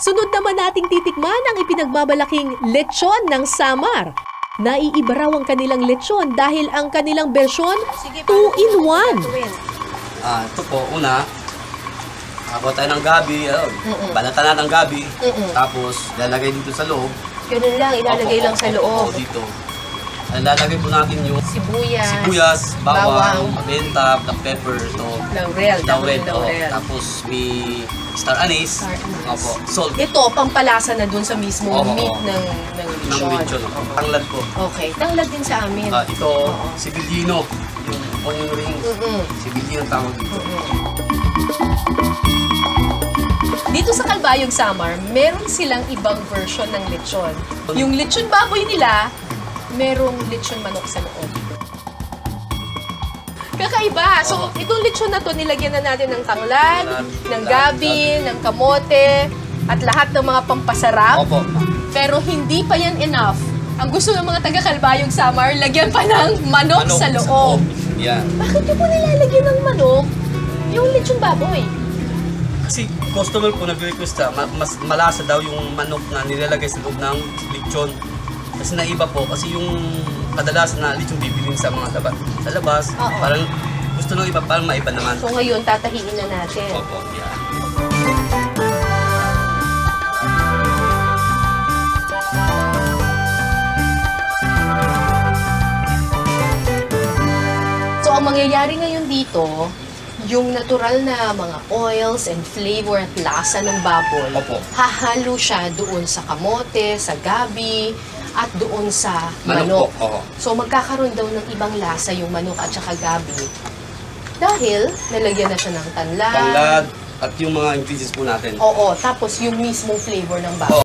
Sunod naman nating titikman ang ipinagbabalaking lechon ng Samar. Naiiba raw ang kanilang lechon dahil ang kanilang bersyon 2-in-1. Ito po, una, ako tayo ng gabi, balatan natin ng gabi, tapos lalagay dito sa loob. Ganun lang, ilalagay lang sa loob. Dito. Lalagay po natin yung sibuyas, bawang, benta, black pepper, laurel. Tapos may star anise, salt. Ito, pampalasa na dun sa mismo meat ng lechon. Tanglad po. Okay, tanglad din sa amin. Ito, sibilino, yung onion ring. Sibilino ang tawag dito. Dito sa Calbayog Samar, meron silang ibang version ng lechon. Yung lechon baboy nila, merong lechon manok sa loob. Kakaiba. So, itong lechon na to, nilagyan na natin ng tanglad, ng gabi, ng kamote, at lahat ng mga pampasarap. Pero hindi pa yan enough. Ang gusto ng mga taga-Calbayog Samar, lagyan pa ng manok sa loob. Yan. Bakit nyo po nilalagyan ng manok yung lechon baboy? Kasi customer po nag-request mas malasa daw yung manok na nilalagay sa loob ng lechon. Kasi naiba po, kasi yung kadalasan na lechon bibilin sa mga labas, parang gusto ng iba, parang maiba naman. So ngayon, tatahiin na natin. Opo, yeah. So ang mangyayari ngayon dito, yung natural na mga oils and flavor at lasa ng baboy, hahalo siya doon sa kamote, sa gabi, at doon sa manok. So magkakaroon daw ng ibang lasa yung manok at saka gabi. Dahil nalagyan na siya ng tanglad. At yung mga ingredients po natin. Tapos yung mismong flavor ng baboy.